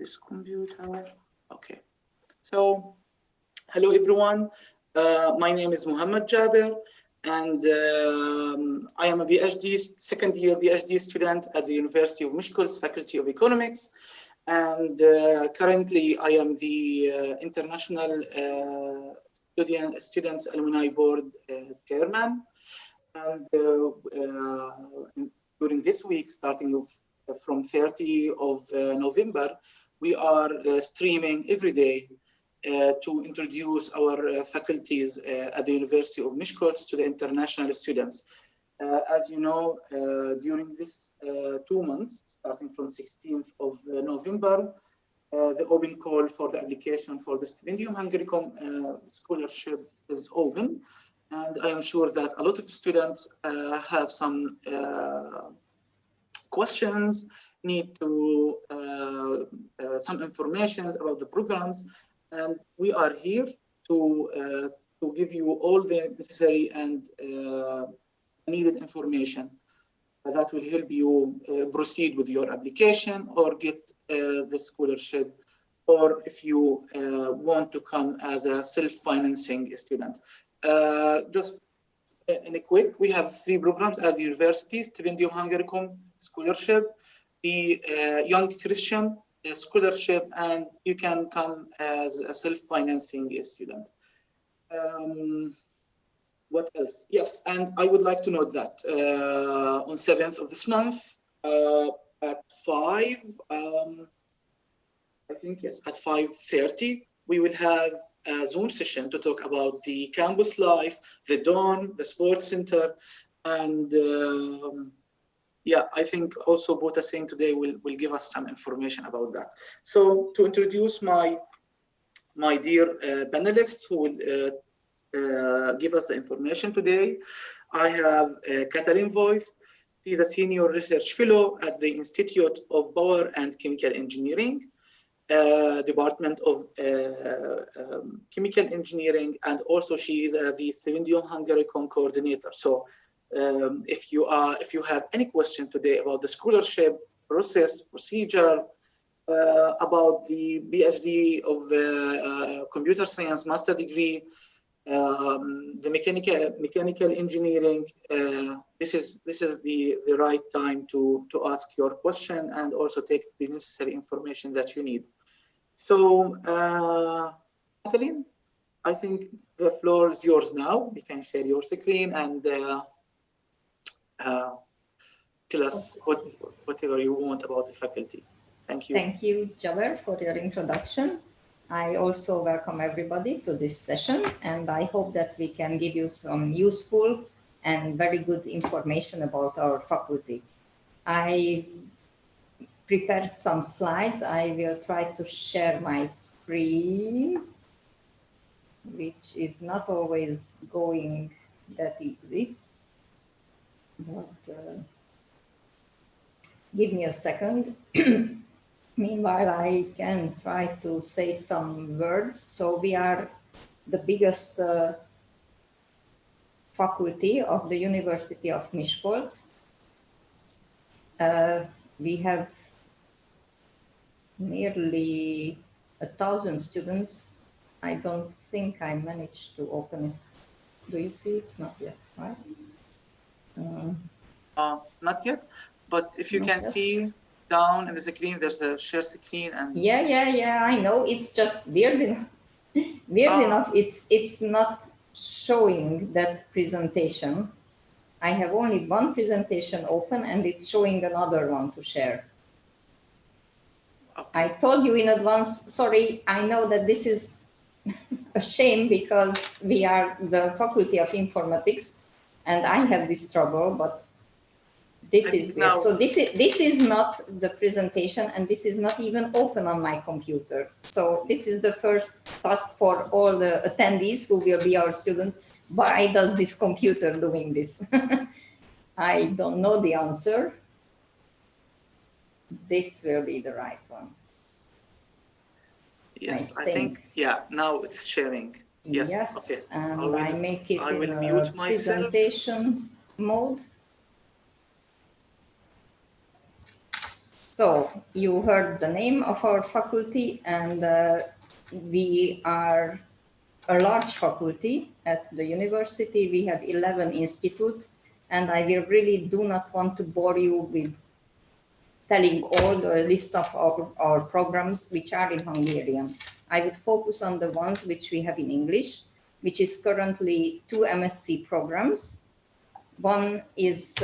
this computer. Okay. So, hello everyone. My name is Muhammad Jaber, and I am a PhD, second year PhD student at the University of Miskolc Faculty of Economics. And currently I am the International Students Alumni Board Chairman. And during this week, starting from 30 of November, we are streaming every day to introduce our faculties at the University of Miskolc to the international students. As you know, during this 2 months, starting from 16th of November, the open call for the application for the Stipendium Hungarikum scholarship is open. And I am sure that a lot of students have some questions, need to some information about the programs, and we are here to give you all the necessary and needed information that will help you proceed with your application or get the scholarship, or if you want to come as a self-financing student. Just in a quick, we have 3 programs at the university: Stipendium Hungarikum scholarship, the Young Christian scholarship, and you can come as a self-financing student. What else? Yes, and I would like to note that on 7th of this month at 5, I think, yes, at 5:30, we will have a Zoom session to talk about the campus life, the Dawn, the sports center, and yeah, I think also Bota saying today will give us some information about that. So to introduce my dear panelists who will give us the information today, I have Katalin Voigt. She's a senior research fellow at the Institute of Power and Chemical Engineering, Department of Chemical Engineering, and also she is the Stipendium Hungarikum coordinator. So if you have any question today about the scholarship process, procedure, about the PhD of computer science master degree, the mechanical engineering, this is the right time to ask your question and also take the necessary information that you need. So, Katalin, I think the floor is yours now. You can share your screen and tell us whatever you want about the faculty. Thank you. Thank you, Jaber, for your introduction. I also welcome everybody to this session, and I hope that we can give you some useful and very good information about our faculty. I prepared some slides. I will try to share my screen, which is not always going that easy. But give me a second. Meanwhile, I can try to say some words. So we are the biggest faculty of the University of Miskolc. We have nearly 1,000 students. I don't think I managed to open it. Do you see it? Not yet, right? Not yet, but if you can see down in the screen, there's a share screen and yeah, I know. It's just weird enough. Enough, it's not showing that presentation. I have only one presentation open and it's showing another one to share. Okay. I told you in advance, sorry, I know that this is a shame because we are the Faculty of Informatics and I have this trouble, but this is weird. So this is not the presentation and this is not even open on my computer. So this is the first task for all the attendees who will be our students. Why does this computer doing this? I don't know the answer. This will be the right one. Yes, I think yeah, now it's sharing. Yes, okay. And I make it in a presentation mode. So you heard the name of our faculty, and we are a large faculty at the university. We have 11 institutes, and I will really do not want to bore you with telling all the list of our programs which are in Hungarian. I would focus on the ones which we have in English, which is currently 2 MSc programs. One is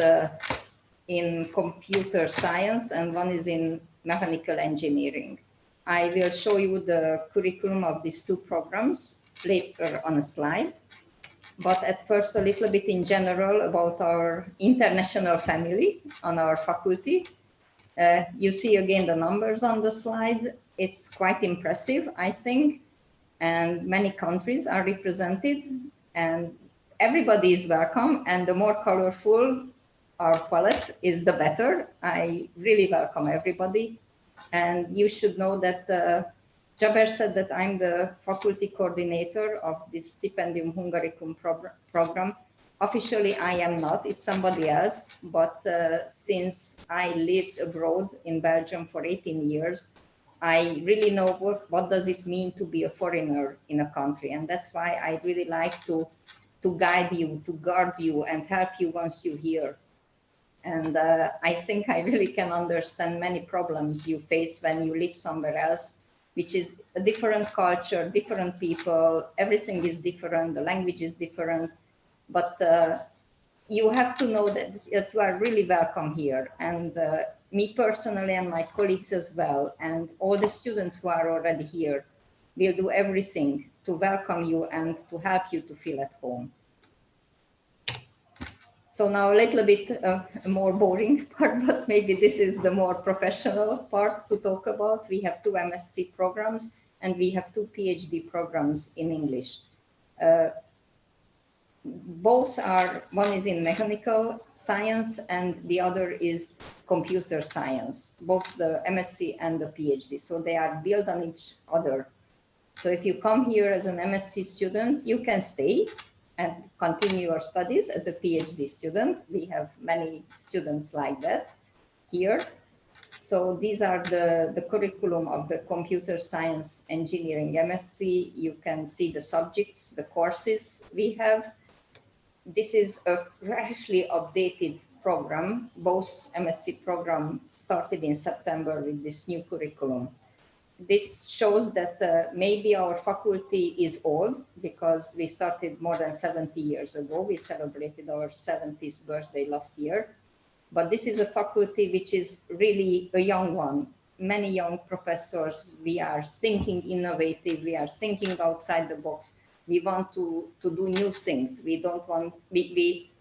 in computer science and one is in mechanical engineering. I will show you the curriculum of these 2 programs later on a slide. But at first, a little bit in general about our international family on our faculty. You see again the numbers on the slide. It's quite impressive, I think, and many countries are represented, and everybody is welcome, and the more colorful our palette is, the better. I really welcome everybody, and you should know that Jaber said that I'm the faculty coordinator of this Stipendium Hungaricum program. Officially, I am not, it's somebody else, but since I lived abroad in Belgium for 18 years, I really know what does it mean to be a foreigner in a country. And that's why I really like to guide you, to guard you and help you once you're here. And I think I really can understand many problems you face when you live somewhere else, which is a different culture, different people, everything is different, the language is different. But you have to know that you are really welcome here. And me personally and my colleagues as well, and all the students who are already here, will do everything to welcome you and to help you to feel at home. So now a little bit more boring part, but maybe this is the more professional part to talk about. We have 2 MSc programs and we have 2 PhD programs in English. Both are, one is in mechanical science and the other is computer science, both the MSc and the PhD. So they are built on each other. So if you come here as an MSc student, you can stay and continue your studies as a PhD student. We have many students like that here. So these are the curriculum of the computer science engineering MSc. You can see the subjects, the courses we have. This is a freshly updated program. Both MSc program started in September with this new curriculum. This shows that maybe our faculty is old because we started more than 70 years ago. We celebrated our 70th birthday last year. But this is a faculty which is really a young one. Many young professors, we are thinking innovative, we are thinking outside the box. We want to do new things. We don't want, we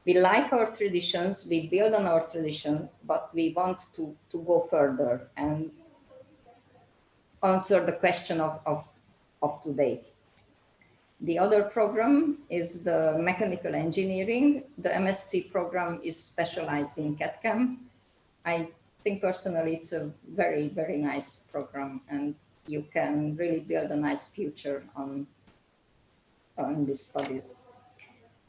like our traditions, we build on our tradition, but we want to go further and answer the question of today. The other program is the mechanical engineering. The MSc program is specialized in CAD/CAM. I think personally it's a very, very nice program and you can really build a nice future on these studies.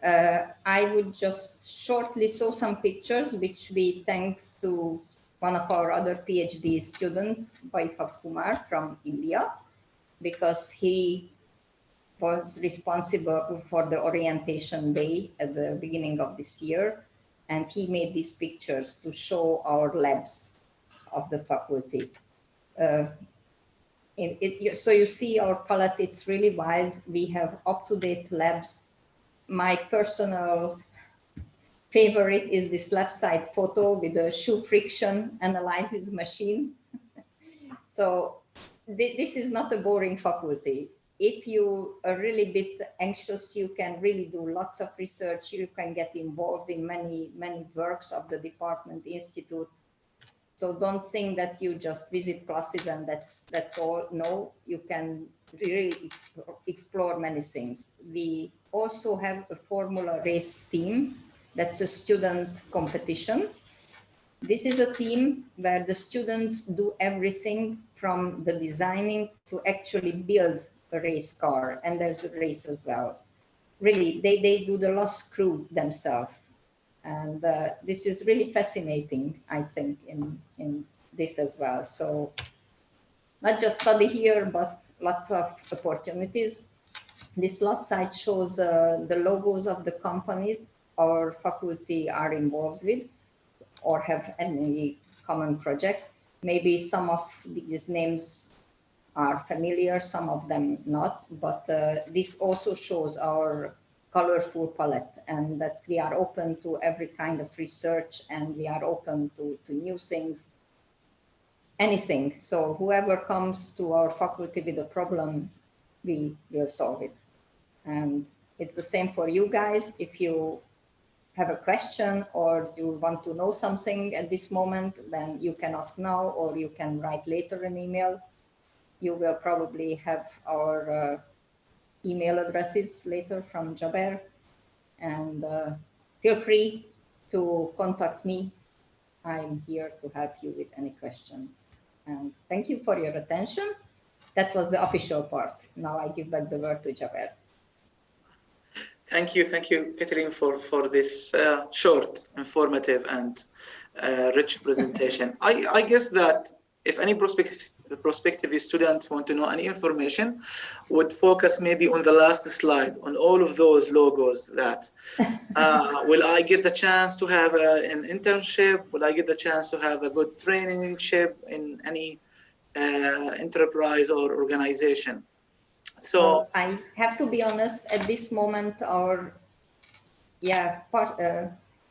I would just shortly show some pictures, which we thanks to one of our other PhD students, Vaibhav Kumar from India, because he was responsible for the orientation day at the beginning of this year. And he made these pictures to show our labs of the faculty. So you see our palette, it's really wide. We have up-to-date labs. My personal favorite is this left side photo with the shoe friction analysis machine. So this is not a boring faculty. If you are really bit anxious, you can really do lots of research. You can get involved in many, many works of the department, institute. So don't think that you just visit classes and that's all. No, you can really explore many things. We also have a formula race team. That's a student competition. This is a team where the students do everything from the designing to actually build a race car, and there's a race as well. Really, they do the last screw themselves. And this is really fascinating, I think, in this as well. So not just study here, but lots of opportunities. This last slide shows the logos of the companies our faculty are involved with or have any common project. Maybe some of these names are familiar, some of them not, but this also shows our colorful palette and that we are open to every kind of research and we are open to new things, anything. So whoever comes to our faculty with a problem, we will solve it. And it's the same for you guys. If you have a question or you want to know something at this moment, then you can ask now or you can write later an email. You will probably have our email addresses later from Jaber, and feel free to contact me. I'm here to help you with any question. And thank you for your attention. That was the official part. Now I give back the word to Jaber. Thank you, Kathleen, for this short, informative, and rich presentation. I guess that if any prospective student want to know any information, would focus maybe on the last slide, on all of those logos that, will I get the chance to have an internship? Will I get the chance to have a good traineeship in any enterprise or organization? So well, I have to be honest, at this moment, our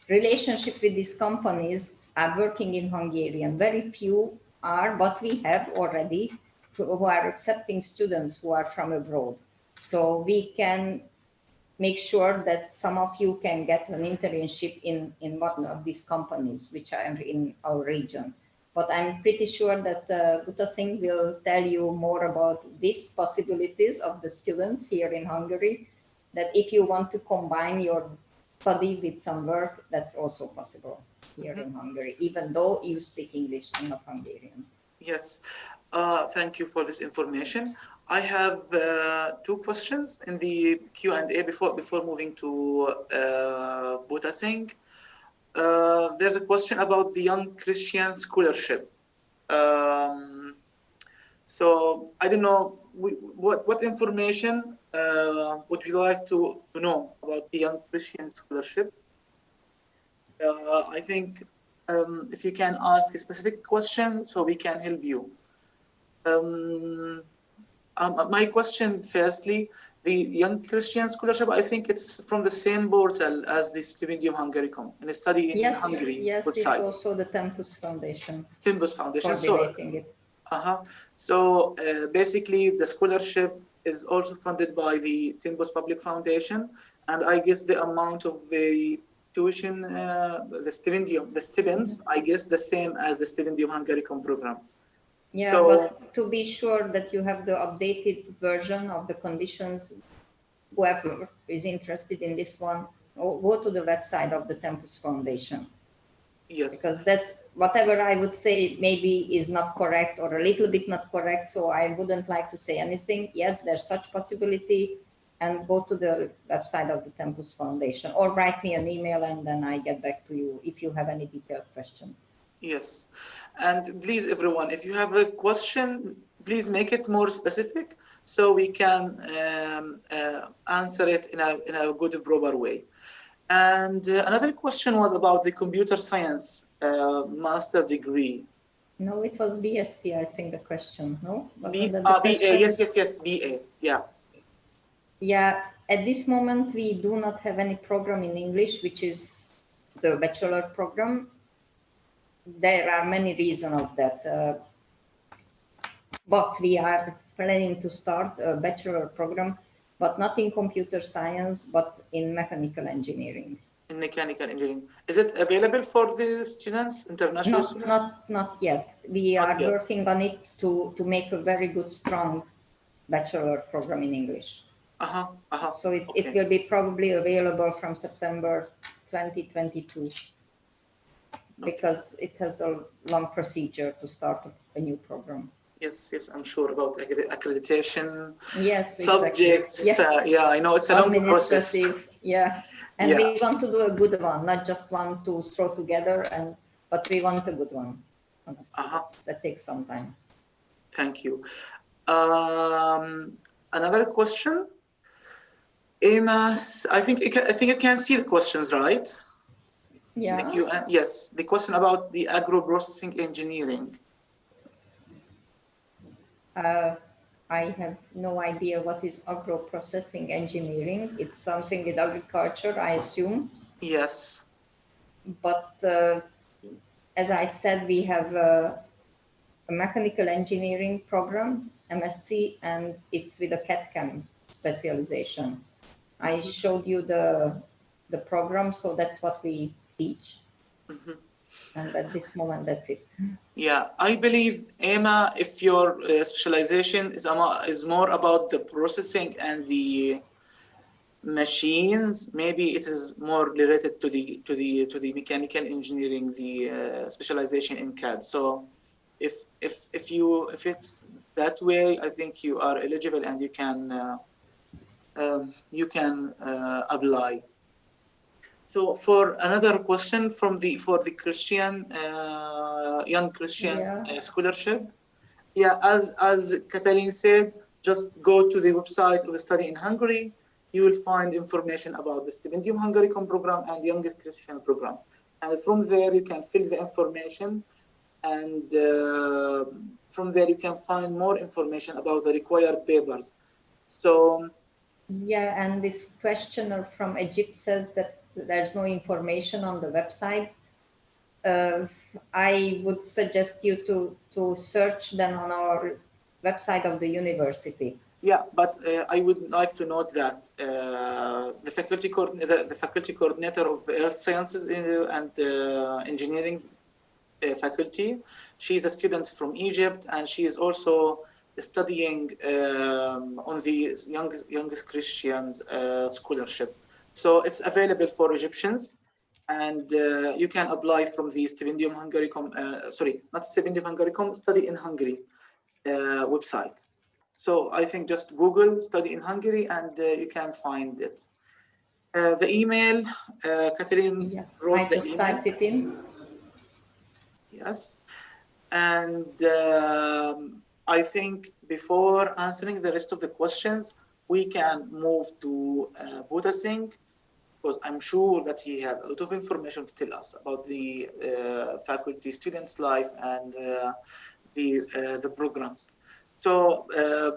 relationship with these companies are working in Hungarian. Very few are, but we have already who are accepting students who are from abroad. So we can make sure that some of you can get an internship in one of these companies which are in our region. But I'm pretty sure that Uta Singh will tell you more about these possibilities of the students here in Hungary, that if you want to combine your study with some work, that's also possible here in Hungary, even though you speak English and not Hungarian. Yes, thank you for this information. I have two questions in the Q&A before moving to Uta Singh. There's a question about the Young Christian Scholarship. So I don't know what information would you like to know about the Young Christian Scholarship. I think if you can ask a specific question so we can help you. My question firstly, the Young Christian Scholarship, I think it's from the same portal as the Stipendium Hungaricum, and study in Hungary. Yes, it's site. Also the Tempus Foundation. Tempus Foundation. Coordinating it. So basically, the scholarship is also funded by the Tempus Public Foundation, and I guess the amount of the tuition, the stipends, I guess the same as the Stipendium Hungaricum program. Yeah, so, but to be sure that you have the updated version of the conditions, whoever is interested in this one, go to the website of the Tempus Foundation. Yes. Because that's whatever I would say maybe is not correct or a little bit not correct. So I wouldn't like to say anything. Yes, there's such possibility, and go to the website of the Tempus Foundation or write me an email and then I get back to you if you have any detailed question. Yes, and please everyone, if you have a question, please make it more specific so we can answer it in a good, proper way. And another question was about the computer science master degree. No, it was BSc, I think the question, no? BA, yes, BA, yeah. Yeah, at this moment, we do not have any program in English, which is the bachelor program. There are many reasons of that, but we are planning to start a bachelor program, but not in computer science, but in mechanical engineering. In mechanical engineering. Is it available for the students, international students? Not yet. We are working on it to make a very good, strong bachelor program in English. So it will be probably available from September 2022. Because it has a long procedure to start a new program. Yes, I'm sure about accreditation. Yes, subjects. Exactly. Yeah, I know it's a long process. Yeah, and we want to do a good one, not just one to throw together, but we want a good one. honestly. That takes some time. Thank you. Another question. Amos, I think you can see the questions, right? Yeah. Yes, the question about the agro-processing engineering. I have no idea what is agro-processing engineering. It's something with agriculture, I assume. Yes. But as I said, we have a mechanical engineering program, MSc, and it's with a CAD/CAM specialization. I showed you the program, so that's what we teach. And at this moment, that's it. Yeah, I believe, Emma, if your specialization is more about the processing and the machines, maybe it is more related to the mechanical engineering, the specialization in CAD. So if it's that way, I think you are eligible and you can apply. So for another question for the Christian young Christian scholarship, yeah, as Katalin said, just go to the website of Study in Hungary. You will find information about the Stipendium Hungaricum program and Young Christian program, and from there you can fill the information, and from there you can find more information about the required papers. So. Yeah, and this questioner from Egypt says that there's no information on the website. I would suggest you to search them on our website of the university. Yeah, but I would like to note that the faculty coordinator of the Earth Sciences and Engineering faculty, she's a student from Egypt, and she is also studying on the youngest Christians scholarship. So it's available for Egyptians, and you can apply from the Stipendium Hungaricum, sorry, not Stipendium Hungaricum, Study in Hungary website. So I think just Google Study in Hungary and you can find it. The email, Catherine wrote the email. I just typed it in. Yes. And I think before answering the rest of the questions, we can move to Buddha Singh, because I'm sure that he has a lot of information to tell us about the faculty students' life and the programs. So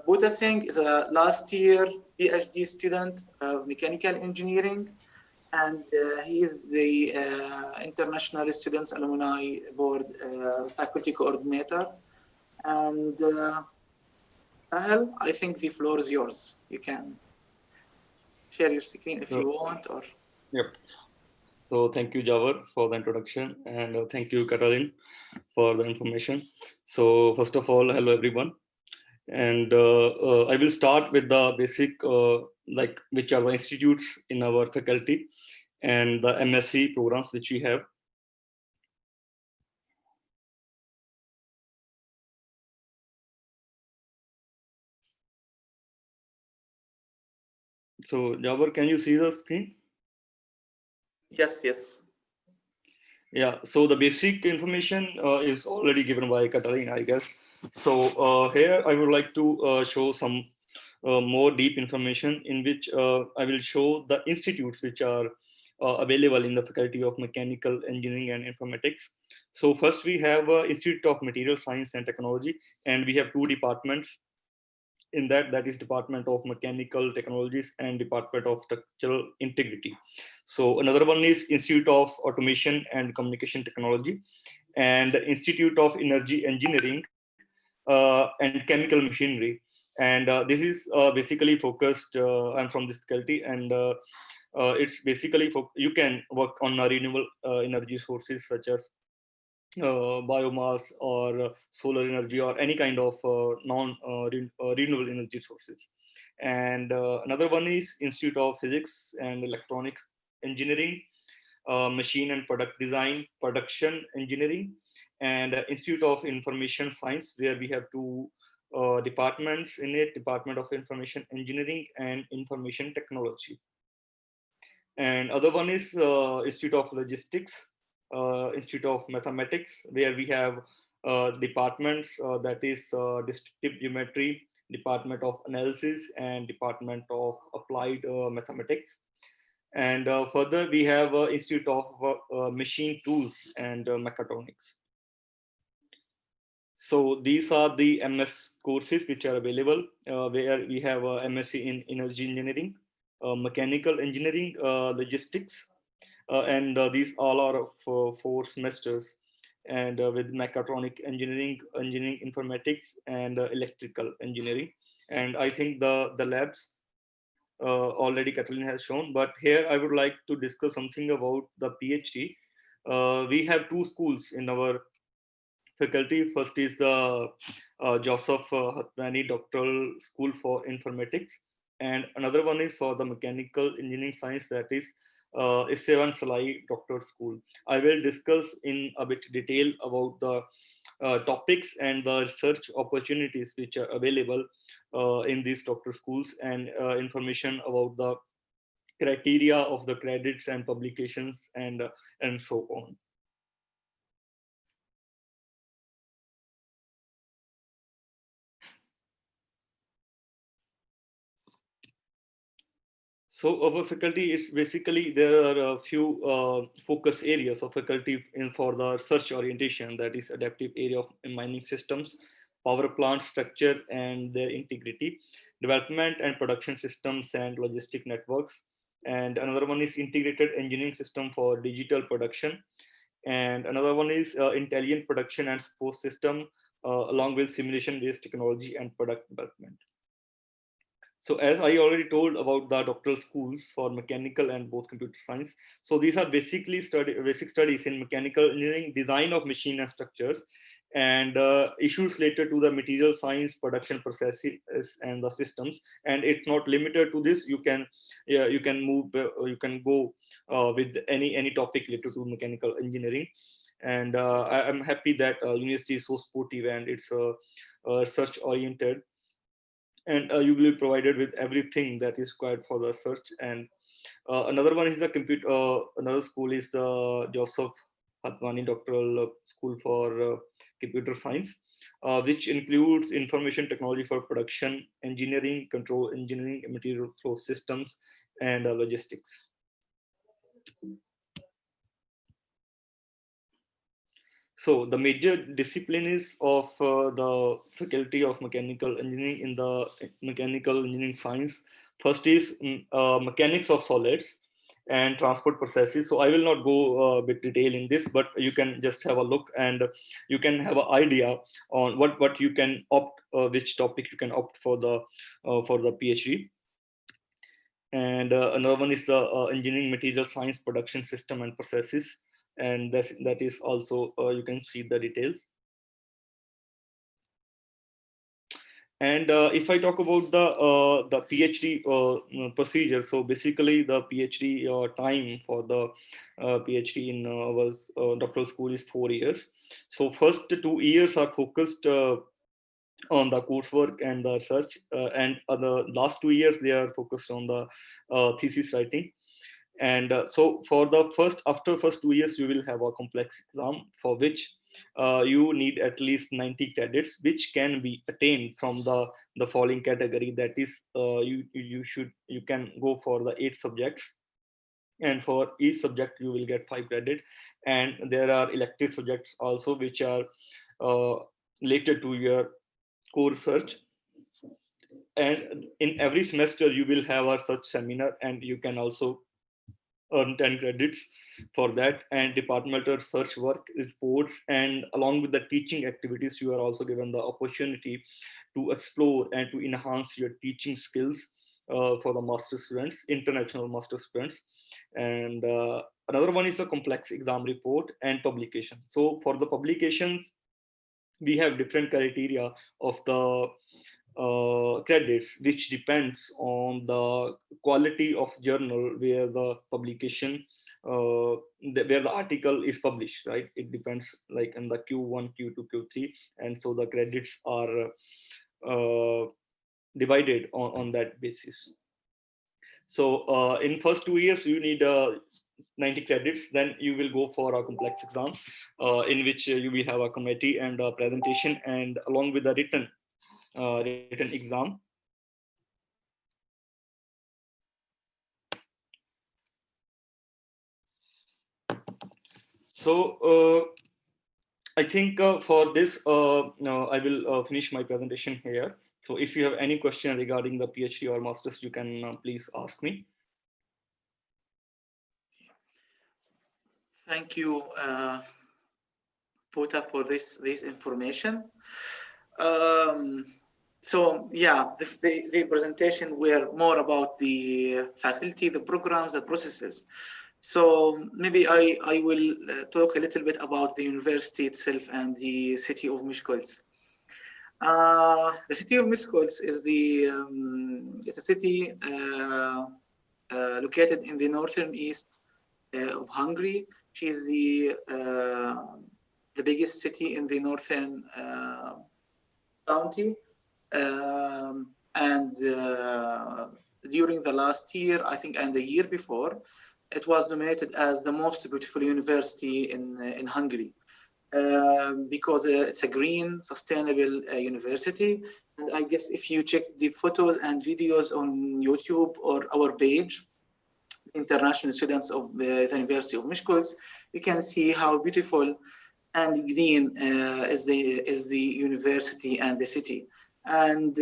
Buddha Singh is a last year PhD student of mechanical engineering, and he is the International Students Alumni Board faculty coordinator. And Ahel, I think the floor is yours. You can share your screen if you want. Or Yep. So thank you, Jawar, for the introduction, and thank you, Katalin, for the information. So first of all, hello everyone, and I will start with the basic, like which are the institutes in our faculty and the MSc programs which we have. So Jawar, can you see the screen? Yes, yes. Yeah, so the basic information is already given by Katalin, I guess. So here I would like to show some more deep information in which I will show the institutes which are available in the Faculty of Mechanical Engineering and Informatics. So first we have Institute of Material Science and Technology, and we have two departments in that is Department of Mechanical Technologies and Department of Structural Integrity. So another one is Institute of Automation and Communication Technology and Institute of Energy Engineering and Chemical Machinery. And this is basically focused, I'm from this faculty, and it's basically you can work on renewable energy sources such as biomass or solar energy or any kind of renewable energy sources. And another one is Institute of Physics and Electronic Engineering, Machine and Product Design, Production Engineering, and Institute of Information Science, where we have two departments in it, Department of Information Engineering and Information Technology. And other one is Institute of Logistics, Institute of Mathematics, where we have departments, that is descriptive geometry, Department of Analysis, and Department of Applied Mathematics. And further, we have Institute of Machine Tools and Mechatronics. So these are the MS courses which are available, where we have MSc in Energy Engineering, Mechanical Engineering, Logistics, and these all are of 4 semesters. And with Mechatronic Engineering, Engineering Informatics, and Electrical Engineering. And I think the labs already Kathleen has shown, but here I would like to discuss something about the PhD. We have 2 schools in our faculty. First is the Joseph Hatwani Doctoral School for Informatics, and another one is for the Mechanical Engineering Science, that is Issevan Salai Doctoral School. I will discuss in a bit detail about the topics and the research opportunities which are available in these doctoral schools, and information about the criteria of the credits and publications, and so on. So our faculty is basically, there are a few focus areas of faculty for the research orientation, that is adaptive area of mining systems, power plant structure and their integrity, development and production systems and logistic networks. And another one is integrated engineering system for digital production. And another one is intelligent production and support system, along with simulation based technology and product development. So as I already told about the doctoral schools for mechanical and both computer science. So these are basically basic studies in mechanical engineering, design of machine and structures, and issues related to the material science, production processes, and the systems. And it's not limited to this. You can, yeah, you can move, you can go with any topic related to mechanical engineering. And I'm happy that university is so supportive and it's research oriented, and you will be provided with everything that is required for the research. And another one is the computer, another school is the Joseph Hatwani Doctoral School for Computer Science, which includes information technology for production engineering, control engineering, material flow systems, and logistics. So the major discipline is of the Faculty of Mechanical Engineering in the Mechanical Engineering Science. First is mechanics of solids and transport processes. So I will not go with detail in this, but you can just have a look and you can have an idea on what you can opt, which topic you can opt for the PhD. And another one is the engineering material science production system and processes, and that is also you can see the details. And if I talk about the PhD procedure, so basically the PhD time for the PhD in our doctoral school is 4 years. So first 2 years are focused on the coursework and the research, and the last 2 years they are focused on the thesis writing. And so for the after first 2 years you will have a complex exam for which you need at least 90 credits, which can be attained from the following category. That is you can go for the 8 subjects, and for each subject you will get 5 credit. And there are elective subjects also which are related to your core research. And in every semester you will have a such seminar, and you can also earn 10 credits for that. And departmental research work, reports, and along with the teaching activities, you are also given the opportunity to explore and to enhance your teaching skills for the master students, international master students. And another one is a complex exam report and publication. So for the publications, we have different criteria of the credits, which depends on the quality of journal where the publication, where the article is published, right? It depends, like in the Q1, Q2, Q3, and so the credits are divided on that basis. So in first 2 years, you need 90 credits, then you will go for a complex exam in which you will have a committee and a presentation, and along with the written exam. So I think for this, I will finish my presentation here. So if you have any question regarding the PhD or master's, you can please ask me. Thank you, Pota, for this information. So yeah, the presentation were more about the faculty, the programs, the processes. So maybe I will talk a little bit about the university itself and the city of Miskolc. The city of Miskolc is it's a city located in the northern east of Hungary. She is the biggest city in the northern county, and during the last year, I think, and the year before, it was nominated as the most beautiful university in Hungary. Because it's a green, sustainable university. And I guess if you check the photos and videos on YouTube or our page, International Students of the University of Miskolc, you can see how beautiful and green is the university and the city. And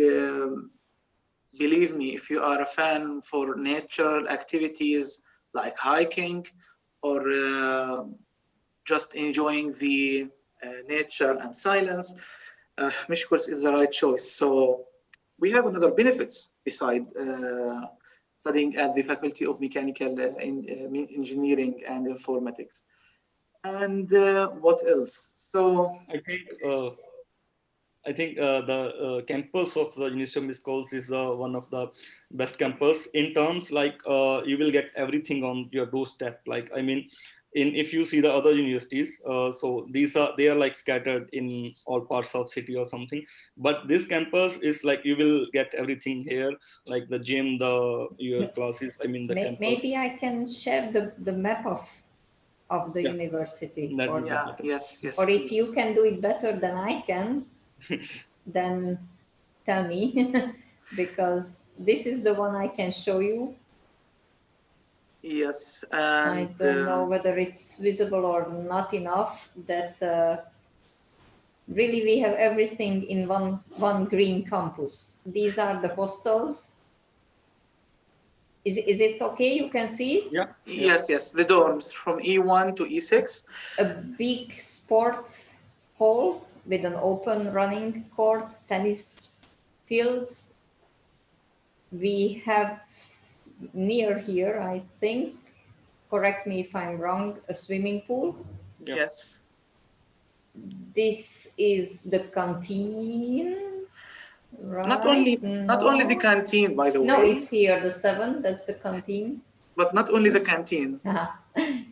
believe me, if you are a fan for natural activities like hiking or just enjoying the nature and silence, Miskolc is the right choice. So we have another benefits beside studying at the Faculty of Mechanical Engineering and Informatics. And what else? So I think the campus of the University of Miskolc is one of the best campus in terms like you will get everything on your doorstep. Like I mean, if you see the other universities, so they are like scattered in all parts of city or something. But this campus is like you will get everything here, like the gym, your classes. I mean the campus. Maybe I can share the map of the university. Or, yes. Or if you can do it better than I can, then tell me, because this is the one I can show you. Yes, and I don't know whether it's visible or not enough. That really we have everything in one green campus. These are the hostels. Is it okay? You can see it? Yeah. Yes. The dorms from E1 to E6. A big sport hall with an open running court, tennis fields. We have near here, I think, correct me if I'm wrong, a swimming pool. Yes. This is the canteen. Right. Not only the canteen, by the way. No, it's here, the 7, that's the canteen. But not only the canteen.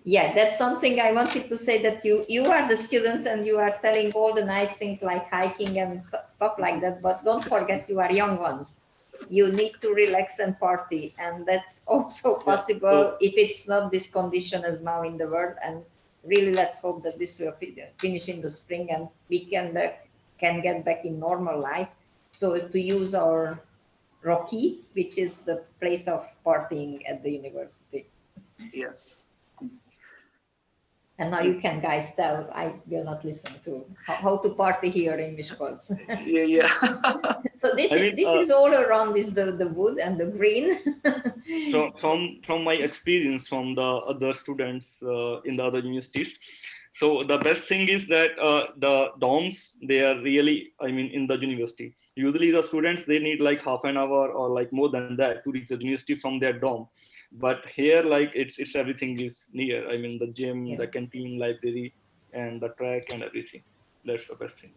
Yeah, that's something I wanted to say, that you are the students and you are telling all the nice things like hiking and stuff like that, but don't forget you are young ones. You need to relax and party, and that's also possible if it's not this condition as now in the world. And really, let's hope that this will finish in the spring and we can get back in normal life. So to use our Rocky, which is the place of partying at the university. Yes. And now you can guys tell, I will not listen to how to party here in Miskolc. Yeah. So this is all around is the wood and the green. So from my experience from the other students in the other universities, so the best thing is that the dorms, they are really, I mean, in the university. Usually the students, they need like half an hour or like more than that to reach the university from their dorm. But here, like it's everything is near. I mean, the gym, the canteen, library, and the track and everything. That's the best thing.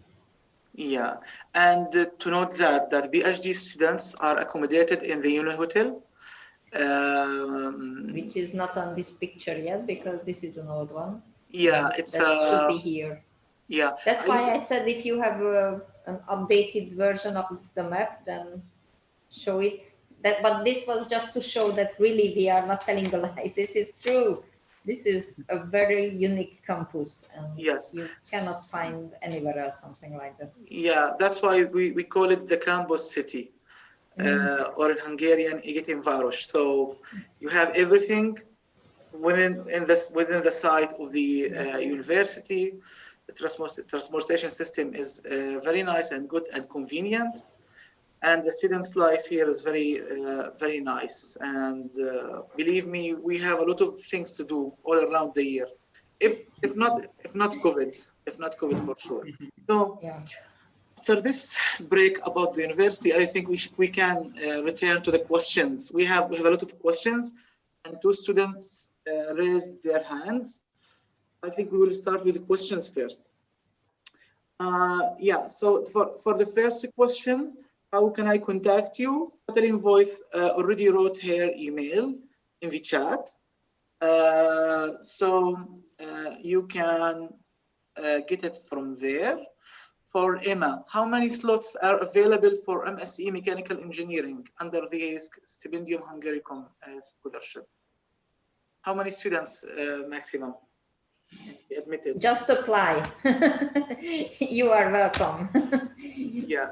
Yeah, and to note that PhD students are accommodated in the Uni Hotel, which is not on this picture yet because this is an old one. Yeah, that should be here. Yeah, that's why I said if you have an updated version of the map, then show it. But this was just to show that really we are not telling a lie. This is true. This is a very unique campus, and Yes. you cannot find anywhere else something like that. Yeah, that's why we call it the campus city, or in Hungarian, Egyetemváros. So you have everything within the site of the university. The transportation system is very nice and good and convenient, and the students' life here is very nice. And believe me, we have a lot of things to do all around the year. If not COVID for sure. So after this break about the university, I think we can return to the questions. We have a lot of questions, and two students raised their hands. I think we will start with the questions first. Yeah, so for the first question, how can I contact you? Catherine Voith already wrote her email in the chat. So you can get it from there. For Emma, how many slots are available for MSc Mechanical Engineering under the Stipendium Hungaricum scholarship? How many students maximum admitted? Just apply. You are welcome. Yeah.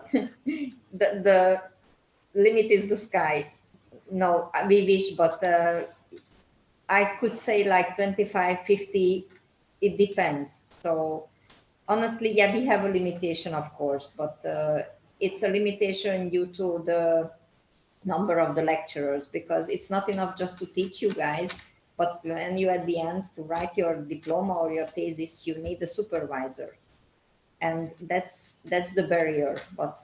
The limit is the sky. No, we wish, but I could say like 25, 50, it depends. So honestly, yeah, we have a limitation, of course, but it's a limitation due to the number of the lecturers, because it's not enough just to teach you guys, but when you at the end to write your diploma or your thesis, you need a supervisor. And that's the barrier. But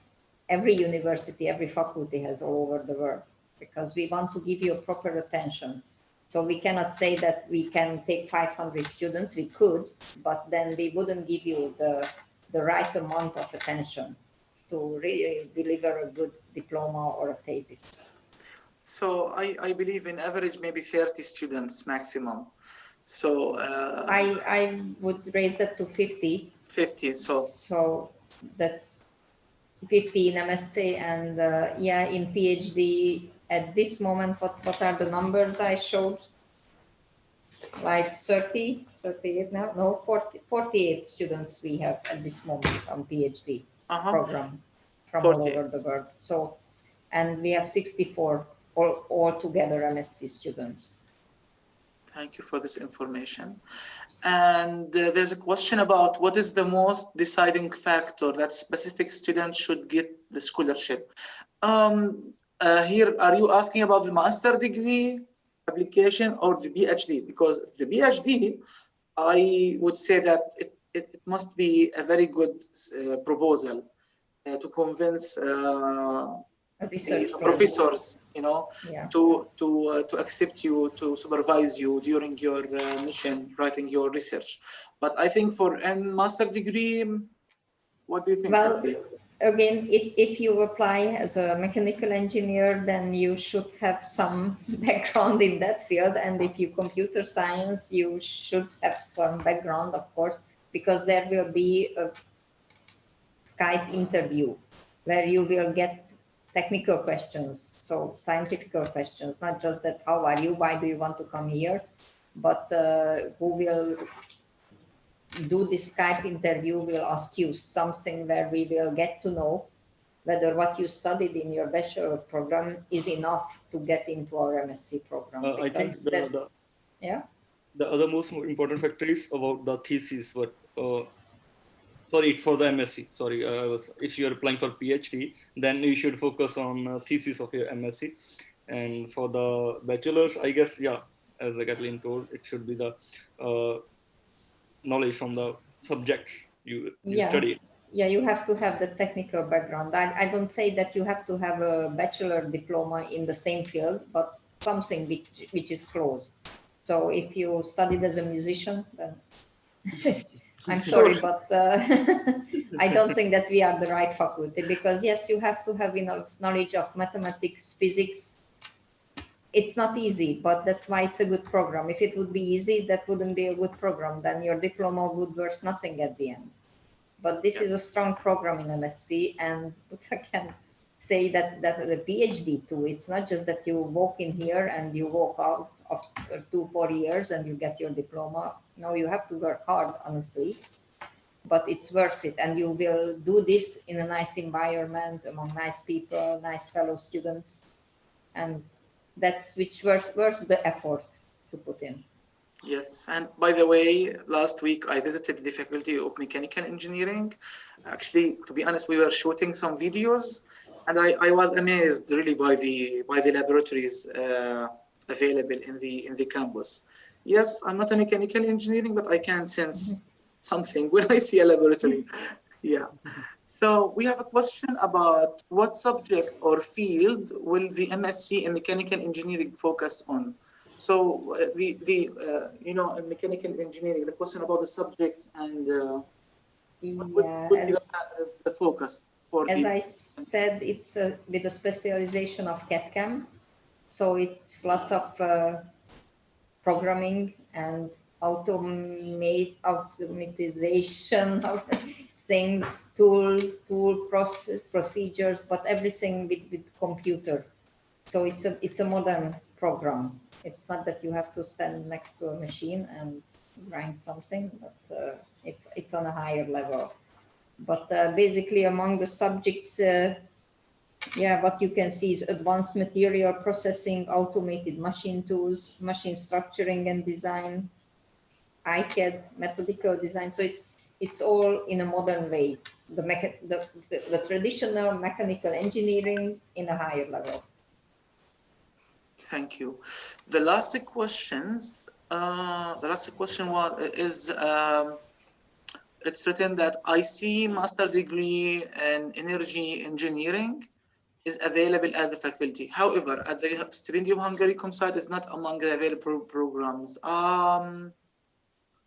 every university, every faculty has all over the world, because we want to give you a proper attention. So we cannot say that we can take 500 students. We could, but then we wouldn't give you the right amount of attention to really deliver a good diploma or a thesis. So I believe in average maybe 30 students maximum. So I would raise that to 50. 50. So that's 50 in MSc, and yeah, in PhD at this moment, what are the numbers I showed? Like 30, 38 now? No, 40, 48 students we have at this moment on PhD program from 40. all over the world. So, and we have 64 all together MSc students. Thank you for this information. And there's a question about what is the most deciding factor that specific students should get the scholarship. Here, are you asking about the master degree application or the PhD? Because the PhD, I would say that it must be a very good proposal to convince the professors, you know, to accept you, to supervise you during your mission, writing your research. But I think for a master degree, what do you think? Well, again, if you apply as a mechanical engineer, then you should have some background in that field. And if you computer science, you should have some background, of course, because there will be a Skype interview where you will get technical questions, so scientific questions, not just that how are you, why do you want to come here, but who will do this Skype interview will ask you something where we will get to know whether what you studied in your bachelor program is enough to get into our MSc program. I think the other most important factor is about the thesis, but sorry, for the MSc. Sorry, if you are applying for PhD, then you should focus on thesis of your MSc. And for the bachelor's, I guess, yeah, as Kathleen told, it should be the knowledge from the subjects you studied. Yeah, you have to have the technical background. I don't say that you have to have a bachelor diploma in the same field, but something which is close. So if you studied as a musician, then I'm sorry, but I don't think that we are the right faculty, because yes, you have to have enough knowledge of mathematics, physics. It's not easy, but that's why it's a good program. If it would be easy, that wouldn't be a good program. Then your diploma would worth nothing at the end. But this is a strong program in MSc, and what I can say that the PhD too, it's not just that you walk in here and you walk out after 2-4 years and you get your diploma. No, you have to work hard, honestly, but it's worth it. And you will do this in a nice environment among nice people, nice fellow students. And that's which worth the effort to put in. Yes, and by the way, last week I visited the Faculty of Mechanical Engineering. Actually, to be honest, we were shooting some videos, and I was amazed really by the laboratories available in the campus. Yes, I'm not a mechanical engineering, but I can sense something when I see a laboratory. Yeah. So we have a question about what subject or field will the MSc in mechanical engineering focus on? So you know, in mechanical engineering, the question about the subjects and what would be the focus for as I said, it's with a specialization of CAD/CAM. So it's lots of programming and automatization of things, tool procedures, but everything with computer. So it's a modern program. It's not that you have to stand next to a machine and grind something, but it's on a higher level. But basically among the subjects, yeah, what you can see is advanced material processing, automated machine tools, machine structuring and design, ICAD, methodical design. So it's all in a modern way. The traditional mechanical engineering in a higher level. Thank you. The last question is it's written that I see master degree in energy engineering is available at the faculty. However, at the Stipendium Hungaricum site is not among the available programs.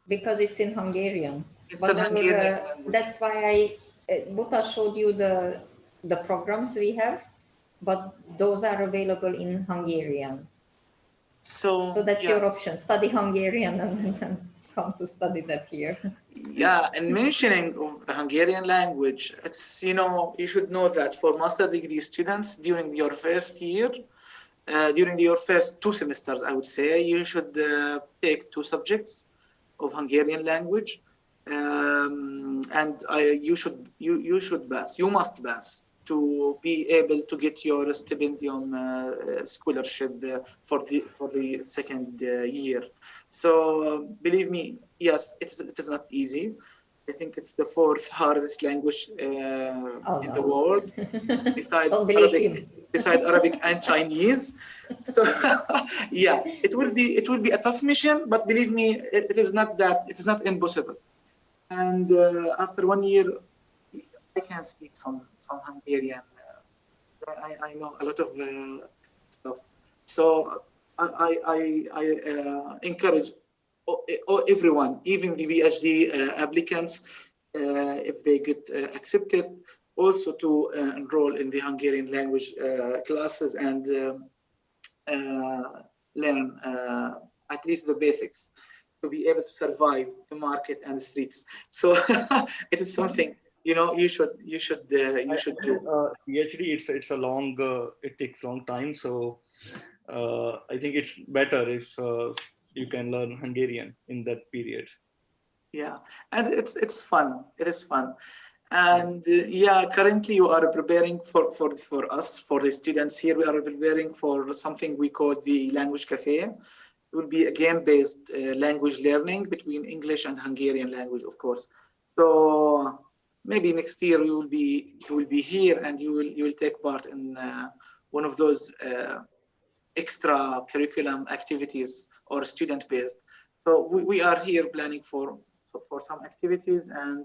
Because it's in Hungarian. It's in Hungarian language. That's why Buta showed you the programs we have, but those are available in Hungarian. So that's your option. Study Hungarian and then come to study that here. Yeah, and mentioning of the Hungarian language, it's, you know, you should know that for master degree students during your first year, during your first 2 semesters, I would say, you should take 2 subjects of Hungarian language, and you should pass. You must pass to be able to get your stipendium scholarship for the second year. So believe me, yes, it is not easy. I think it's the 4th hardest language in the world, beside Arabic and Chinese. So yeah, it will be a tough mission, but believe me, it is not impossible. And after 1 year, I can speak some Hungarian. I know a lot of stuff. So I encourage everyone, even the PhD applicants, if they get accepted, also to enroll in the Hungarian language classes and learn at least the basics to be able to survive the market and the streets. So it is something, you know, you should do. PhD, it's a long, it takes long time. So I think it's better if you can learn Hungarian in that period. Yeah, and it's fun. It is fun. And yeah, currently you are preparing for us, for the students here, we are preparing for something we call the language cafe. It will be a game-based language learning between English and Hungarian language, of course. So maybe next year you will be here and you will take part in one of those extra curriculum activities or student-based. So we are here planning for some activities, and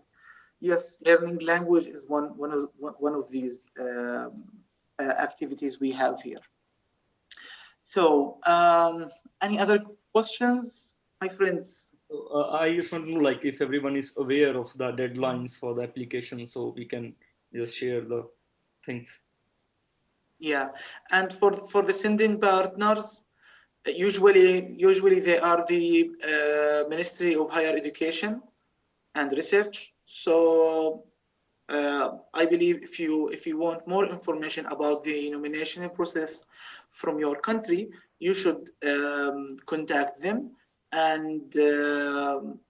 yes, learning language is one of these activities we have here. So, any other questions, my friends? I just want to know, like, if everyone is aware of the deadlines for the application, so we can just share the things. Yeah, and for the sending partners, usually they are the Ministry of Higher Education and Research. So I believe if you want more information about the nomination process from your country, you should contact them and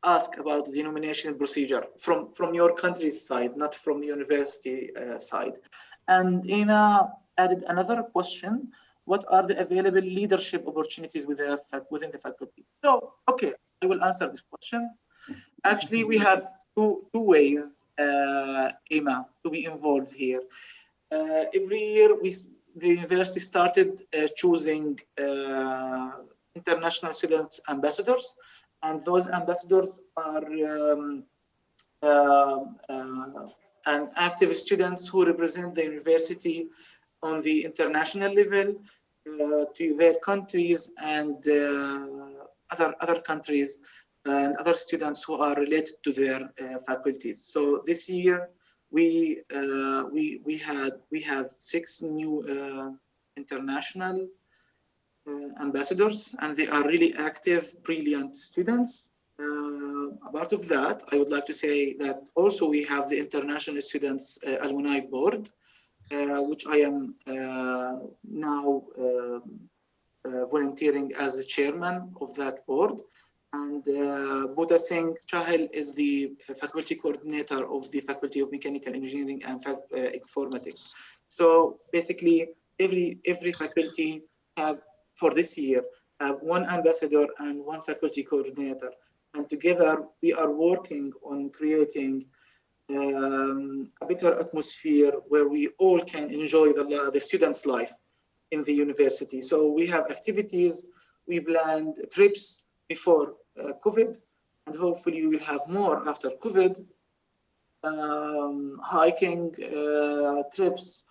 ask about the nomination procedure from your country's side, not from the university side. And Ina added another question: what are the available leadership opportunities within the faculty? So, okay, I will answer this question. Actually, we have two ways, Emma, to be involved here. Every year, the university started choosing international students ambassadors, and those ambassadors are and active students who represent the university on the international level to their countries and other countries and other students who are related to their faculties. So this year we have 6 new international ambassadors, and they are really active, brilliant students. Apart of that, I would like to say that also we have the International Students Alumni Board, which I am now volunteering as the chairman of that board. And Buddha Singh Chahal is the faculty coordinator of the Faculty of Mechanical Engineering and Informatics. So basically, every faculty have, for this year, have one ambassador and one faculty coordinator. And together, we are working on creating a better atmosphere where we all can enjoy the students' life in the university. So we have activities, we planned trips before COVID, and hopefully we will have more after COVID. Hiking trips.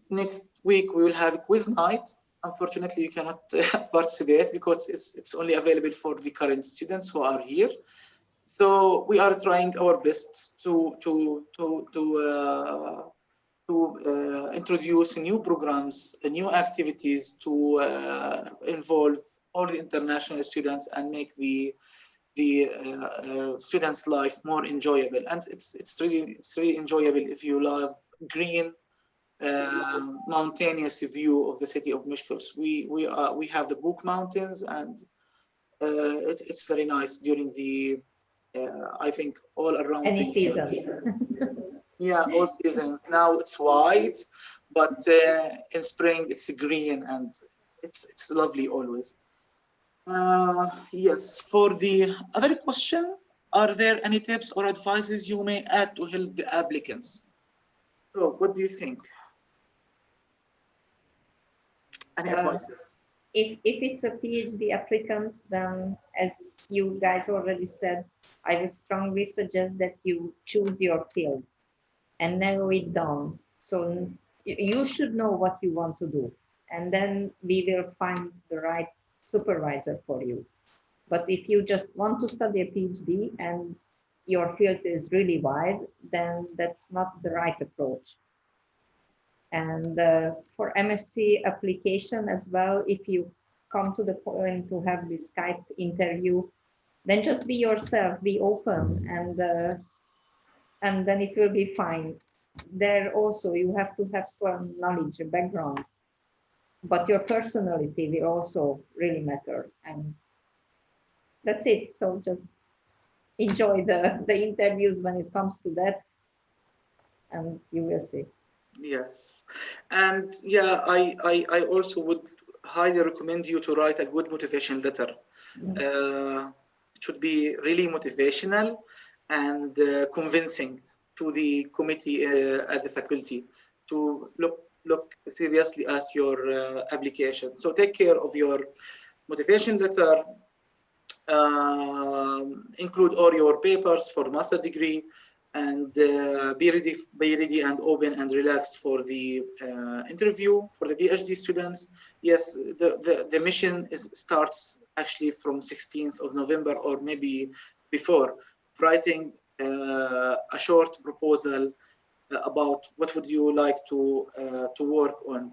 Next week we will have a quiz night. Unfortunately, you cannot participate because it's only available for the current students who are here. So we are trying our best to introduce new programs, new activities to involve all the international students and make the students' life more enjoyable. And it's really enjoyable if you love green, mountainous view of the city of Miskolc. We have the Book Mountains, and it's very nice during the I think all around Any the season. yeah, all seasons. Now it's white, but in spring it's green, and it's lovely always. Yes, for the other question, are there any tips or advices you may add to help the applicants? So what do you think? Any advices? If it's a PhD applicant, then as you guys already said, I would strongly suggest that you choose your field and narrow it down. So you should know what you want to do, and then we will find the right supervisor for you. But if you just want to study a PhD and your field is really wide, then that's not the right approach. And for MSc application as well, if you come to the point to have this Skype interview, then just be yourself, be open, and then it will be fine. There also you have to have some knowledge, a background, but your personality will also really matter. And that's it. So just enjoy the interviews when it comes to that, and you will see. Yes, and yeah, I also would highly recommend you to write a good motivation letter. It should be really motivational and convincing to the committee at the faculty to look seriously at your application. So take care of your motivation letter. Include all your papers for master degree, and be ready and open and relaxed for the interview for the PhD students. Yes, the mission starts actually from 16th of November or maybe before, writing a short proposal about what would you like to work on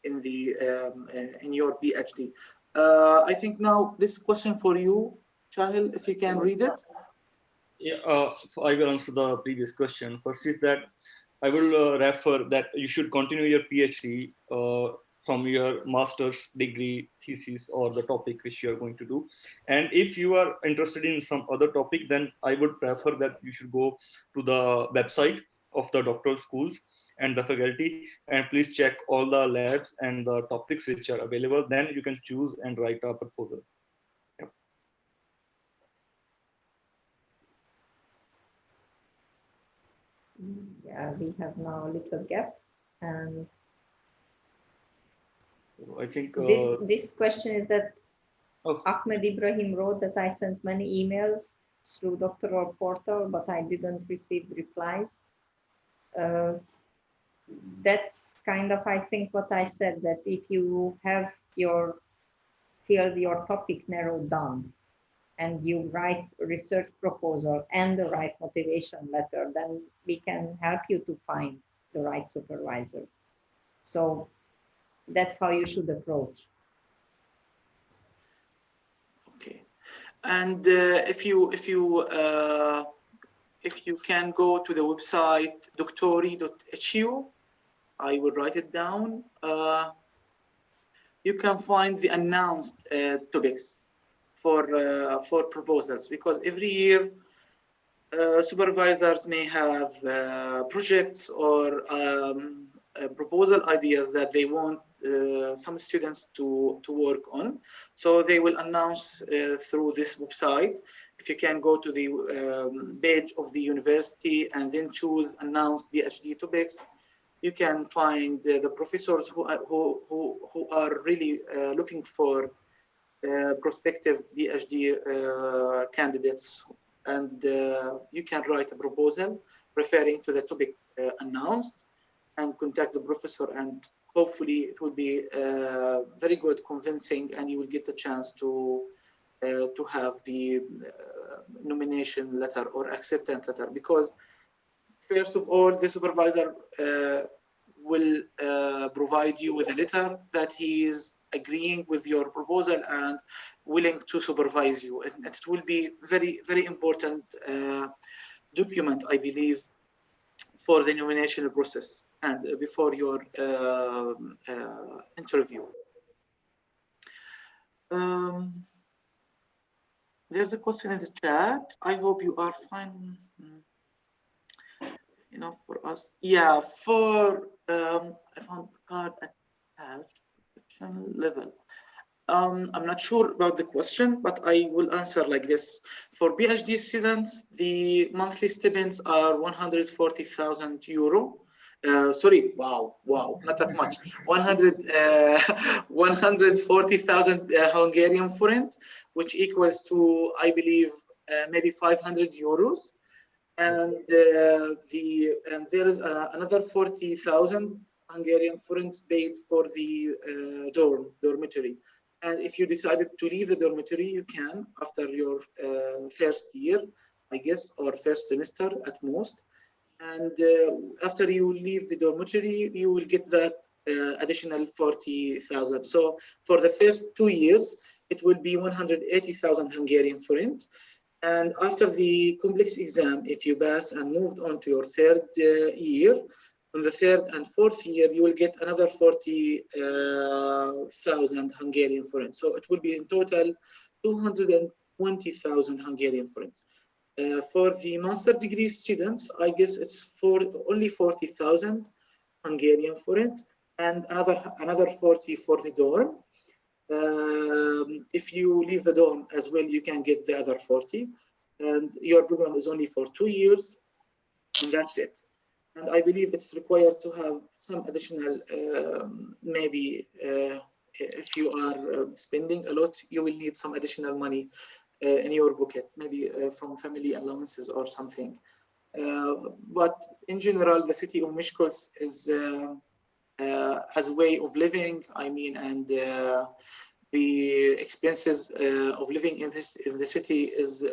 in the in your PhD. I think now this question for you, Chahil, if you can read it. Yeah, I will answer the previous question. First is that I will refer that you should continue your PhD from your master's degree, thesis, or the topic which you are going to do. And if you are interested in some other topic, then I would prefer that you should go to the website of the doctoral schools and the faculty, and please check all the labs and the topics which are available. Then you can choose and write a proposal. Yep. Yeah, we have now a little gap, and I think this question is that oh, Ahmed Ibrahim wrote that I sent many emails through doctoral portal, but I didn't receive replies. That's kind of, I think, what I said, that if you have your field, your topic narrowed down, and you write a research proposal and the right motivation letter, then we can help you to find the right supervisor. So that's how you should approach. Okay, and if you can go to the website doctory.hu, I will write it down. You can find the announced topics for proposals, because every year supervisors may have projects or proposal ideas that they want some students to work on. So they will announce through this website. If you can go to the page of the university and then choose announced PhD topics, you can find the professors who are really looking for prospective PhD candidates, and you can write a proposal referring to the topic announced and contact the professor, and hopefully it will be very good, convincing, and you will get the chance to have the nomination letter or acceptance letter. Because first of all, the supervisor will provide you with a letter that he is agreeing with your proposal and willing to supervise you. And it will be very, very important document, I believe, for the nomination process and before your interview. There's a question in the chat. I hope you are fine. Enough for us. Yeah, for I found card attached level. I'm not sure about the question, but I will answer like this. For PhD students, the monthly stipends are 140,000 euro. Sorry, wow, not that much. 140,000 Hungarian forint, which equals to, I believe, maybe 500 euros. And there is another 40,000 Hungarian forints paid for the dormitory. And if you decided to leave the dormitory, you can after your first year, I guess, or first semester at most. And after you leave the dormitory, you will get that additional 40,000. So for the first 2 years, it will be 180,000 Hungarian forint. And after the complex exam, if you pass and moved on to your third year, on the third and fourth year, you will get another 40,000 Hungarian forints. So it will be in total 220,000 Hungarian forints. For the master degree students, I guess it's only 40,000 Hungarian forint and another 40 for the dorm. If you leave the dorm as well, you can get the other 40, and your program is only for 2 years, and that's it. And I believe it's required to have some additional, maybe if you are spending a lot, you will need some additional money in your pocket, maybe from family allowances or something. But in general, the city of Miskolc is as a way of living, I mean, and the expenses of living in the city is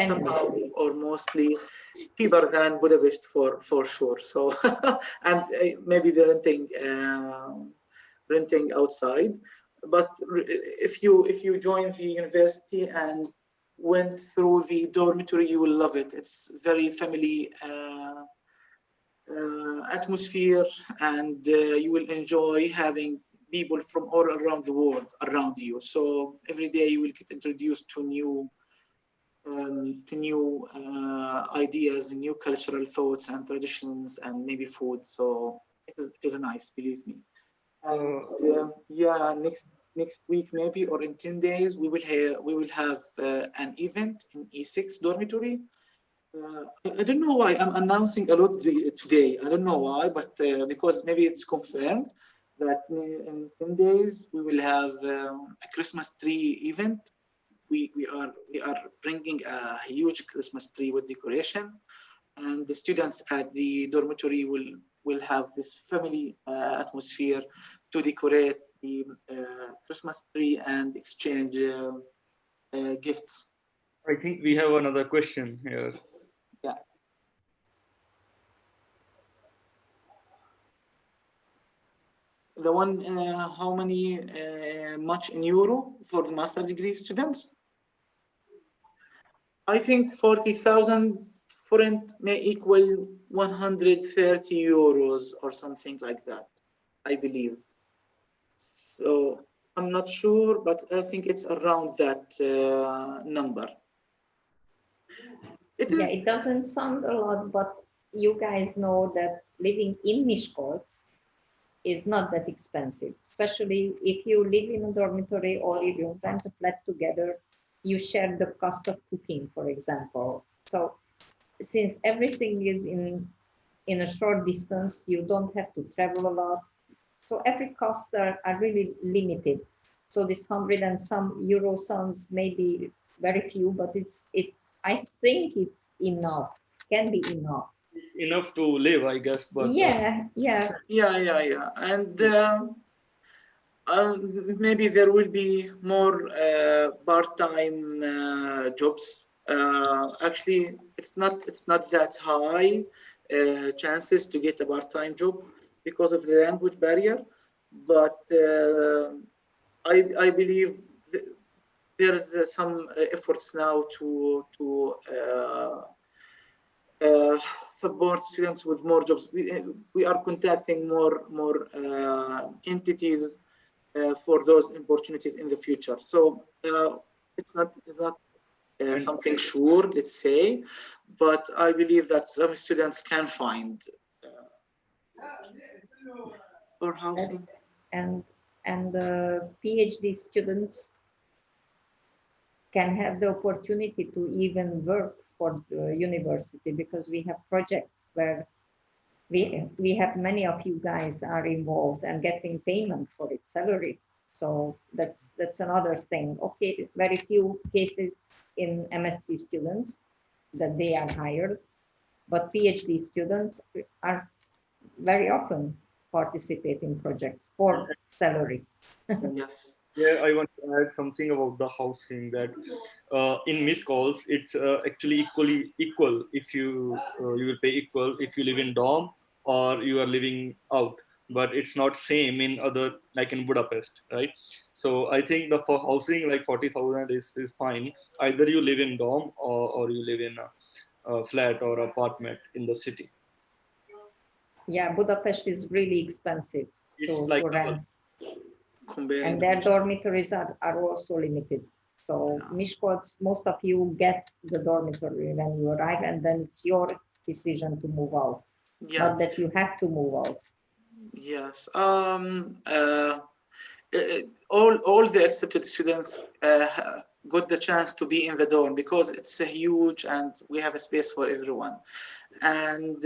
somehow or mostly cheaper than Budapest for sure. So and maybe the renting outside. But if you join the university and went through the dormitory, you will love it. It's very family atmosphere, and you will enjoy having people from all around the world around you. So every day you will get introduced to new ideas, new cultural thoughts and traditions, and maybe food. So it is nice, believe me. And yeah, next week maybe, or in 10 days, we will have an event in E6 dormitory. I don't know why I'm announcing a lot today. I don't know why, but because maybe it's confirmed that in 10 days we will have a Christmas tree event. We are bringing a huge Christmas tree with decoration, and the students at the dormitory will have this family atmosphere to decorate the Christmas tree and exchange gifts. I think we have another question here. Yes. Yeah. The one, how many much in euro for the master degree students? I think 40,000 foreign may equal 130 euros or something like that, I believe. So I'm not sure, but I think it's around that number. It doesn't sound a lot, but you guys know that living in Miskolc is not that expensive, especially if you live in a dormitory or if you rent a flat together, you share the cost of cooking, for example. So since everything is in a short distance, you don't have to travel a lot. So every costs are really limited. So this 100 and some euro sounds maybe very few, but it's I think it's enough, can be enough. Enough to live, I guess. But yeah. And maybe there will be more part-time jobs. Actually, it's not that high chances to get a part-time job because of the language barrier. But I believe there's some efforts now to support students with more jobs. We are contacting more entities for those opportunities in the future. So it's not something sure, let's say, but I believe that some students can find for housing. And the PhD students can have the opportunity to even work for the university, because we have projects where we have many of you guys are involved and getting payment for its salary. So that's another thing. Okay, very few cases in MSc students that they are hired, but PhD students are very often participating projects for salary. Yes. yeah, I want to add something about the housing, that in Miskolc, it's actually equal if you will pay equal if you live in dorm or you are living out. But it's not same in other, like in Budapest, right? So I think the for housing, like 40,000 is fine. Either you live in dorm or you live in a flat or apartment in the city. Yeah, Budapest is really expensive It's to like rent. Comparing And their dormitories are also limited. So Miskolc, most of you get the dormitory when you arrive, and then it's your decision to move out. Yeah. Not that you have to move out. Yes. All the accepted students got the chance to be in the dorm because it's a huge and we have a space for everyone. And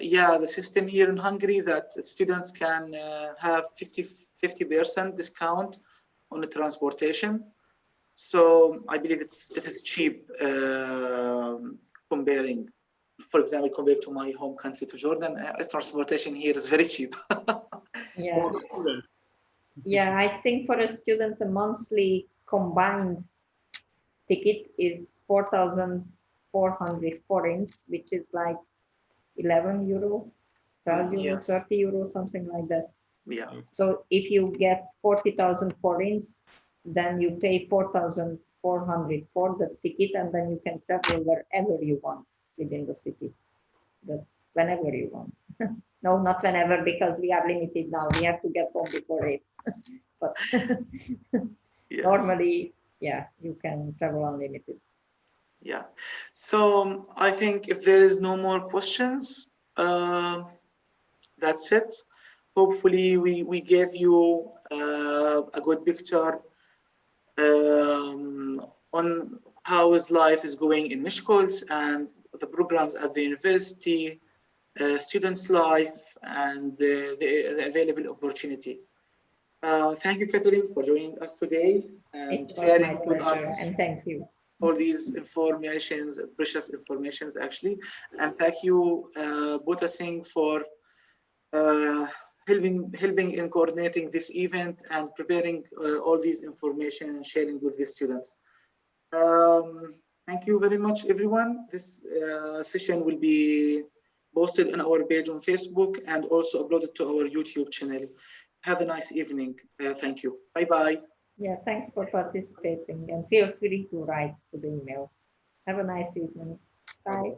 yeah, the system here in Hungary that students can have 50% discount on the transportation. So I believe it is cheap comparing. For example, compared to my home country, to Jordan, transportation here is very cheap. Yeah. Yeah, I think for a student, the monthly combined ticket is 4,400 forints, which is like 11 euro, 12 euro, Yes. 30 euro, something like that. Yeah. So if you get 40,000 forints, then you pay 4,400 400 for the ticket, and then you can travel wherever you want within the city. But whenever you want. No, not whenever, because we are limited now. We have to get home before 8. But Yes. normally, yeah, you can travel unlimited. Yeah. So I think if there is no more questions, that's it. Hopefully we gave you a good picture on how his life is going in Miskolc and the programs at the university, students' life, and the available opportunity. Thank you, Catherine, for joining us today and It was sharing my with pleasure, us and thank you. all these informations, precious informations, actually. And thank you, Bota Singh, for helping in coordinating this event and preparing all these information and sharing with the students. Thank you very much, everyone. This session will be posted on our page on Facebook and also uploaded to our YouTube channel. Have a nice evening. Thank you. Bye-bye. Yeah, thanks for participating, and feel free to write to the email. Have a nice evening. Bye.